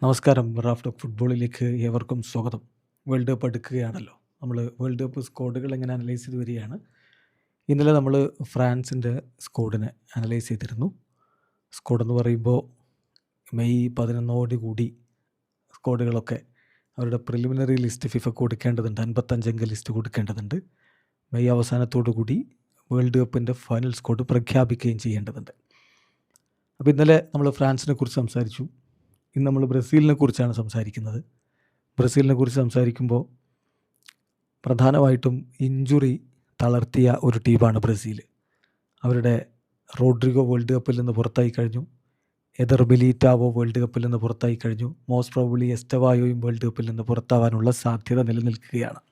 നമസ്കാരം. Raf talk ഫുട്ബോളിലേക്ക് ഏവർക്കും സ്വാഗതം. വേൾഡ് കപ്പ് അടുക്കുകയാണല്ലോ. നമ്മൾ വേൾഡ് കപ്പ് സ്ക്വാഡുകൾ എങ്ങനെ അനലൈസ് ചെയ്ത് വരികയാണ്. ഇന്നലെ നമ്മൾ ഫ്രാൻസിൻ്റെ സ്ക്വാഡിനെ അനലൈസ് ചെയ്തിരുന്നു. സ്ക്വാഡ് എന്ന് പറയുമ്പോൾ മെയ് 11 കൂടി സ്ക്വാഡുകളൊക്കെ അവരുടെ പ്രിലിമിനറി ലിസ്റ്റ് ഫിഫ കൊടുക്കേണ്ടതുണ്ട്. 55 അംഗ ലിസ്റ്റ് കൊടുക്കേണ്ടതുണ്ട്. മെയ് അവസാനത്തോടു കൂടി വേൾഡ് കപ്പിൻ്റെ ഫൈനൽ സ്ക്വാഡ് പ്രഖ്യാപിക്കുകയും ചെയ്യേണ്ടതുണ്ട്. അപ്പോൾ ഇന്നലെ നമ്മൾ ഫ്രാൻസിനെ കുറിച്ച് സംസാരിച്ചു. ഇന്ന് നമ്മൾ ബ്രസീലിനെ കുറിച്ചാണ് സംസാരിക്കുന്നത്. ബ്രസീലിനെ കുറിച്ച് സംസാരിക്കുമ്പോൾ പ്രധാനമായിട്ടും ഇഞ്ചുറി തളർത്തിയ ഒരു ടീമാണ് ബ്രസീൽ. അവരുടെ റോഡ്രിഗോ വേൾഡ് കപ്പിൽ നിന്ന് പുറത്തായി കഴിഞ്ഞു. എദർ മിലീറ്റാവോ വേൾഡ് കപ്പിൽ നിന്ന് പുറത്തായി കഴിഞ്ഞു. മോസ്റ്റ് പ്രോബബ്ലി എസ്റ്റവായോയും വേൾഡ് കപ്പിൽ നിന്ന് പുറത്താവാനുള്ള സാധ്യത നിലനിൽക്കുകയാണ്.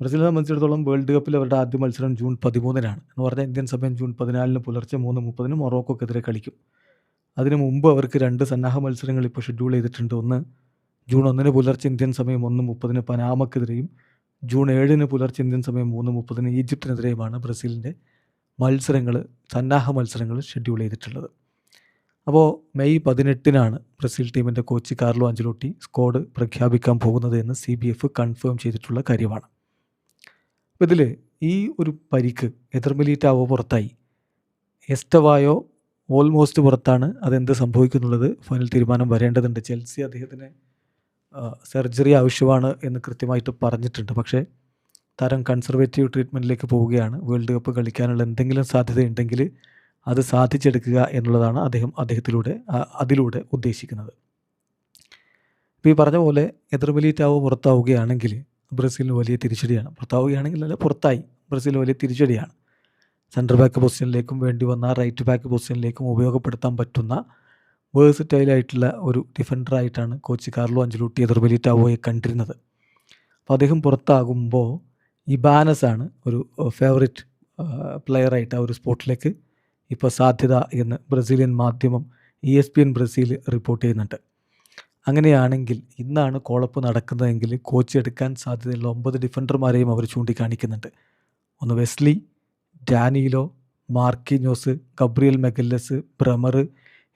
ബ്രസീലിനെ സംബന്ധിച്ചിടത്തോളം വേൾഡ് കപ്പിൽ അവരുടെ ആദ്യ മത്സരം ജൂൺ 13-നാണ്. എന്ന് പറഞ്ഞാൽ ഇന്ത്യൻ സമയം ജൂൺ 14 പുലർച്ചെ 3:30 മൊറോക്കോക്കെതിരെ കളിക്കും. അതിനു മുമ്പ് അവർക്ക് 2 സന്നാഹ മത്സരങ്ങൾ ഇപ്പോൾ ഷെഡ്യൂൾ ചെയ്തിട്ടുണ്ട്. ഒന്ന് ജൂൺ 1 പുലർച്ചെ ഇന്ത്യൻ സമയം 1:30 പനാമക്കെതിരെയും ജൂൺ 7 പുലർച്ചെ ഇന്ത്യൻ സമയം 3:30 ഈജിപ്തിനെതിരെയുമാണ് ബ്രസീലിൻ്റെ സന്നാഹ മത്സരങ്ങൾ ഷെഡ്യൂൾ ചെയ്തിട്ടുള്ളത്. അപ്പോൾ മെയ് 18-നാണ് ബ്രസീൽ ടീമിൻ്റെ കോച്ച് കാർലോ ആഞ്ചലോട്ടി സ്ക്വാഡ് പ്രഖ്യാപിക്കാൻ പോകുന്നത് എന്ന് CBF കൺഫേം ചെയ്തിട്ടുള്ള കാര്യമാണ്. അപ്പോൾ ഇതിൽ ഈ ഒരു പരിക്ക് എദർ മിലീറ്റാവോ പുറത്തായി, എസ്റ്റവായോ ഓൾമോസ്റ്റ് പുറത്താണ്. അതെന്ത് സംഭവിക്കുന്നുള്ളത് ഫൈനൽ തീരുമാനം വരേണ്ടതുണ്ട്. ചെൽസി അദ്ദേഹത്തിന് സർജറി ആവശ്യമാണ് എന്ന് കൃത്യമായിട്ട് പറഞ്ഞിട്ടുണ്ട്. പക്ഷേ താരം കൺസർവേറ്റീവ് ട്രീറ്റ്മെൻറ്റിലേക്ക് പോവുകയാണ്. വേൾഡ് കപ്പ് കളിക്കാനുള്ള എന്തെങ്കിലും സാധ്യതയുണ്ടെങ്കിൽ അത് സാധിച്ചെടുക്കുക എന്നുള്ളതാണ് അതിലൂടെ ഉദ്ദേശിക്കുന്നത്. ഇപ്പോൾ ഈ പറഞ്ഞ പോലെ എദർ മിലീറ്റാവോ പുറത്താവുകയാണെങ്കിൽ ബ്രസീലിന് വലിയ തിരിച്ചടിയാണ്. പുറത്തായി ബ്രസീൽ വലിയ തിരിച്ചടിയാണ്. സെൻറ്റർ ബാക്ക് പൊസിഷനിലേക്കും വേണ്ടി വന്ന റൈറ്റ് ബാക്ക് പൊസിഷനിലേക്കും ഉപയോഗപ്പെടുത്താൻ പറ്റുന്ന വേഴ്സറ്റൈലായിട്ടുള്ള ഒരു ഡിഫൻഡറായിട്ടാണ് കോച്ച് കാർലോ ആഞ്ചലോട്ടി എദർ മിലീറ്റാവോയെ കണ്ടിരുന്നത്. അപ്പോൾ അദ്ദേഹം പുറത്താകുമ്പോൾ ഇബാനസാണ് ഒരു ഫേവറേറ്റ് പ്ലെയറായിട്ട് ആ ഒരു സ്പോട്ടിലേക്ക് ഇപ്പോൾ സാധ്യത എന്ന് ബ്രസീലിയൻ മാധ്യമം ESPN ബ്രസീൽ റിപ്പോർട്ട് ചെയ്യുന്നുണ്ട്. അങ്ങനെയാണെങ്കിൽ ഇന്നാണ് കോളപ്പ് നടക്കുന്നതെങ്കിൽ കോച്ച് എടുക്കാൻ സാധ്യതയുള്ള 9 ഡിഫൻഡർമാരെയും അവർ ചൂണ്ടിക്കാണിക്കുന്നുണ്ട്. ഒന്ന് Wesley, Danilo, Marquinhos, Gabriel Magalhaes, Bremer,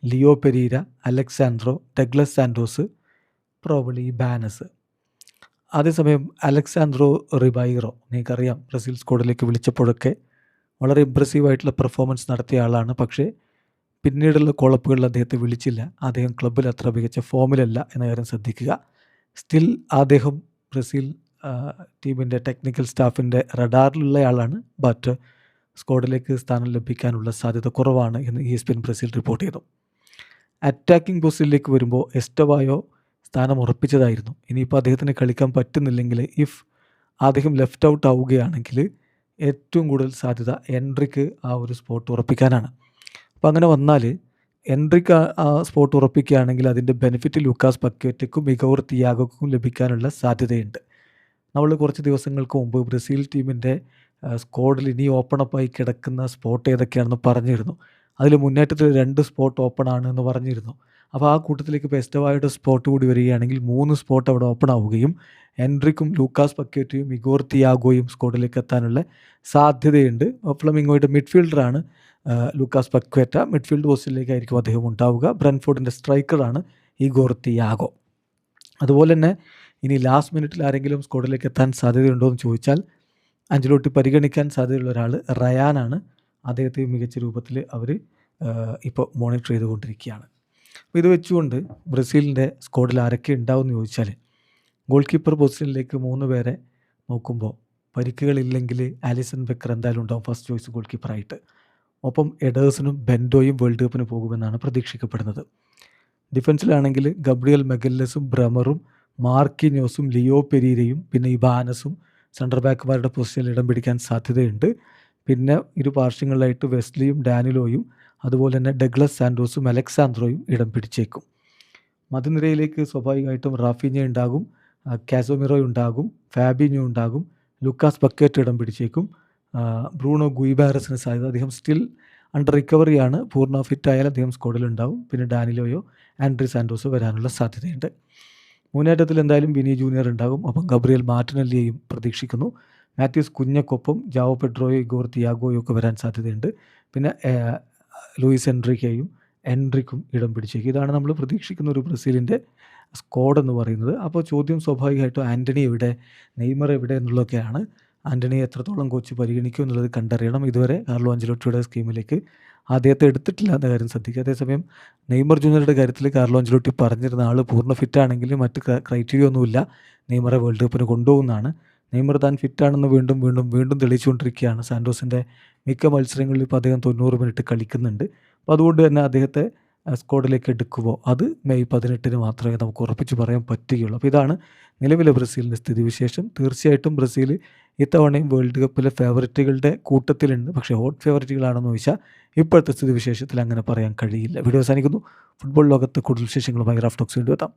Leo Pereira, Alexsandro, Douglas Santos, probably ബാനസ്. അതേസമയം അലക്സാൻഡ്രോ റിബൈറോ, നിങ്ങൾക്കറിയാം, ബ്രസീൽ സ്ക്വാഡിലേക്ക് വിളിച്ചപ്പോഴൊക്കെ വളരെ ഇംപ്രസീവായിട്ടുള്ള പെർഫോമൻസ് നടത്തിയ ആളാണ്. പക്ഷേ പിന്നീടുള്ള കോളപ്പുകളിൽ അദ്ദേഹത്തെ വിളിച്ചില്ല. അദ്ദേഹം ക്ലബ്ബിൽ അത്ര മികച്ച ഫോമിലല്ല എന്ന കാര്യം ശ്രദ്ധിക്കുക. സ്റ്റിൽ അദ്ദേഹം ബ്രസീൽ ടീമിൻ്റെ ടെക്നിക്കൽ സ്റ്റാഫിൻ്റെ റഡാറിലുള്ള ആളാണ്. ബട്ട് സ്ക്വാഡിലേക്ക് സ്ഥാനം ലഭിക്കാനുള്ള സാധ്യത കുറവാണ് എന്ന് ESPN ബ്രസീൽ റിപ്പോർട്ട് ചെയ്തു. അറ്റാക്കിംഗ് പൊസിഷനിലേക്ക് വരുമ്പോൾ എസ്റ്റവായോ സ്ഥാനം ഉറപ്പിച്ചതായിരുന്നു. ഇനിയിപ്പോൾ അദ്ദേഹത്തിന് കളിക്കാൻ പറ്റുന്നില്ലെങ്കിൽ അദ്ദേഹം ലെഫ്റ്റ് ഔട്ട് ആവുകയാണെങ്കിൽ ഏറ്റവും കൂടുതൽ സാധ്യത എൻട്രിക്ക് ആ ഒരു സ്പോട്ട് ഉറപ്പിക്കാനാണ്. അപ്പോൾ അങ്ങനെ വന്നാൽ എൻട്രിക്ക് ആ സ്പോട്ട് ഉറപ്പിക്കുകയാണെങ്കിൽ അതിൻ്റെ ബെനിഫിറ്റ് ലൂക്കാസ് പക്വേറ്റയ്ക്കും മികവർ തിയാഗോക്കും ലഭിക്കാനുള്ള സാധ്യതയുണ്ട്. നമ്മൾ കുറച്ച് ദിവസങ്ങൾക്ക് മുമ്പ് ബ്രസീൽ ടീമിൻ്റെ സ്ക്വാഡിൽ ഇനി ഓപ്പണപ്പായി കിടക്കുന്ന സ്പോട്ട് ഏതൊക്കെയാണെന്ന് പറഞ്ഞിരുന്നു. അതിൽ മുന്നേറ്റത്തിൽ 2 സ്പോട്ട് ഓപ്പൺ ആണ് എന്ന് പറഞ്ഞിരുന്നു. അപ്പോൾ ആ കൂട്ടത്തിലേക്ക് ഇപ്പോൾ എസ്റ്റവായുടെ സ്പോട്ട് കൂടി വരികയാണെങ്കിൽ 3 സ്പോട്ട് അവിടെ ഓപ്പൺ ആവുകയും എൻട്രിക്കും ലൂക്കാസ് പക്വേറ്റയും മിഗോർ തിയാഗോയും സ്ക്വാഡിലേക്ക് എത്താനുള്ള സാധ്യതയുണ്ട്. ഫ്ലമിംഗോയുടെ മിഡ്ഫീൽഡറാണ് ലൂക്കാസ് പക്വേറ്റ. മിഡ്ഫീൽഡ് പോസ്റ്റിലേക്കായിരിക്കും അദ്ദേഹം ഉണ്ടാവുക. ബ്രെൻഫോർഡിൻ്റെ സ്ട്രൈക്കറാണ് ഇഗോർ തിയാഗോ. അതുപോലെ തന്നെ ഇനി ലാസ്റ്റ് മിനിറ്റിൽ ആരെങ്കിലും സ്ക്വാഡിലേക്ക് എത്താൻ സാധ്യതയുണ്ടോ എന്ന് ചോദിച്ചാൽ ആഞ്ചലോട്ടി പരിഗണിക്കാൻ സാധ്യതയുള്ള ഒരാൾ റയാനാണ്. അദ്ദേഹത്തെ മികച്ച രൂപത്തിൽ അവർ ഇപ്പോൾ മോണിറ്റർ ചെയ്തുകൊണ്ടിരിക്കുകയാണ്. അപ്പോൾ ഇത് വെച്ചുകൊണ്ട് ബ്രസീലിൻ്റെ സ്ക്വാഡിൽ ആരൊക്കെ ഉണ്ടാവുമെന്ന് ചോദിച്ചാൽ ഗോൾ കീപ്പർ പൊസിഷനിലേക്ക് 3 പേരെ നോക്കുമ്പോൾ പരിക്കുകളില്ലെങ്കിൽ ആലിസൺ ബെക്കർ എന്തായാലും ഉണ്ടാവും ഫസ്റ്റ് ചോയ്സ് ഗോൾ കീപ്പറായിട്ട്. ഒപ്പം എഡേഴ്സണും ബെൻഡോയും വേൾഡ് കപ്പിന് പോകുമെന്നാണ് പ്രതീക്ഷിക്കപ്പെടുന്നത്. ഡിഫൻസിലാണെങ്കിൽ ഗബ്രിയൽ മെഗല്ലസും ബ്രമറും മാർക്കിഞ്ഞോസും ലിയോ പെരീരയും പിന്നെ ഇബാനസും സെൻറ്റർ ബാക്കുമാരുടെ പൊസിഷനിൽ ഇടം പിടിക്കാൻ സാധ്യതയുണ്ട്. പിന്നെ ഇരു പാർശ്വങ്ങളിലായിട്ട് വെസ്ലിയും ഡാനിലോയും അതുപോലെ തന്നെ ഡഗ്ലസ് സാൻഡോസും അലക്സാൻഡ്രോയും ഇടം പിടിച്ചേക്കും. മധ്യനിരയിലേക്ക് സ്വാഭാവികമായിട്ടും റാഫീഞ്ഞ ഉണ്ടാകും, കാസോമിറോ ഉണ്ടാകും, ഫാബിഞ്ഞോ ഉണ്ടാകും, ലൂക്കാസ് പക്വേറ്റ ഇടം പിടിച്ചേക്കും. ബ്രൂണോ ഗുയിബാരസിന് സാധ്യത, അദ്ദേഹം സ്റ്റിൽ അണ്ടർ റിക്കവറിയാണ്. പൂർണ്ണ ഫിറ്റ് ആയാൽ അദ്ദേഹം സ്ക്വാഡിലുണ്ടാവും. പിന്നെ ഡാനിലോയോ ആൻഡ്രി സാൻഡോസോ വരാനുള്ള സാധ്യതയുണ്ട്. മുന്നേറ്റത്തിൽ എന്തായാലും വിനി ജൂനിയർ ഉണ്ടാകും. ഒപ്പം ഗബ്രിയൽ മാർട്ടിനെല്ലിയെയും പ്രതീക്ഷിക്കുന്നു. മാത്യൂസ് കുഞ്ഞക്കൊപ്പം ജാവോ പെഡ്രോയോ ഇഗോർ തിയാഗോയോ ഒക്കെ വരാൻ സാധ്യതയുണ്ട്. പിന്നെ ലൂയിസ് എൻട്രിക്കയും എൻട്രിക്കും ഇടം പിടിച്ചേക്കും. ഇതാണ് നമ്മൾ പ്രതീക്ഷിക്കുന്ന ഒരു ബ്രസീലിൻ്റെ സ്ക്വാഡ് എന്ന് പറയുന്നത്. അപ്പോൾ ചോദ്യം സ്വാഭാവികമായിട്ടും ആൻ്റണി എവിടെ, നെയ്മർ എവിടെ എന്നുള്ളതൊക്കെയാണ്. ആൻ്റണിയെ എത്രത്തോളം കോച്ച് പരിഗണിക്കും എന്നുള്ളത് കണ്ടറിയണം. ഇതുവരെ കാർലോ അഞ്ചലോട്ടിയുടെ സ്കീമിലേക്ക് അദ്ദേഹത്തെ എടുത്തിട്ടില്ല എന്ന കാര്യം ശ്രദ്ധിക്കുക. അതേസമയം നെയ്മർ ജൂനിയറുടെ കാര്യത്തിൽ കാർലോ അഞ്ചലോട്ടി പറഞ്ഞിരുന്ന ആൾ പൂർണ്ണ ഫിറ്റാണെങ്കിൽ മറ്റ് ക്രൈറ്റീരിയ ഒന്നുമില്ല, നെയ്മറെ വേൾഡ് കപ്പിന് കൊണ്ടുപോകുന്നതാണ്. നെയ്മർ താൻ ഫിറ്റാണെന്ന് വീണ്ടും തെളിയിച്ചുകൊണ്ടിരിക്കുകയാണ്. സാൻഡോസിൻ്റെ മിക്ക മത്സരങ്ങളിൽ ഇപ്പോൾ അദ്ദേഹം 90 മിനിറ്റ് കളിക്കുന്നുണ്ട്. അപ്പോൾ അതുകൊണ്ട് തന്നെ അദ്ദേഹത്തെ സ്ക്വാഡിലേക്ക് എടുക്കുമോ, അത് മെയ് 18 മാത്രമേ നമുക്ക് ഉറപ്പിച്ച് പറയാൻ പറ്റുകയുള്ളൂ. അപ്പോൾ ഇതാണ് നിലവിലെ ബ്രസീലിൻ്റെ സ്ഥിതിവിശേഷം. തീർച്ചയായിട്ടും ബ്രസീൽ ഇത്തവണയും വേൾഡ് കപ്പിലെ ഫേവറിറ്റുകളുടെ കൂട്ടത്തിലുണ്ട്. പക്ഷേ ഹോട്ട് ഫേവറിറ്റുകളാണെന്ന് ചോദിച്ചാൽ ഇപ്പോഴത്തെ സ്ഥിതിവിശേഷത്തിൽ അങ്ങനെ പറയാൻ കഴിയില്ല. വീഡിയോ അവസാനിക്കുന്നു. ഫുട്ബോൾ ലോകത്ത് കൂടുതൽ വിശേഷങ്ങളുമായി റാഫ് ടോക്സ് വീണ്ടും എത്താം.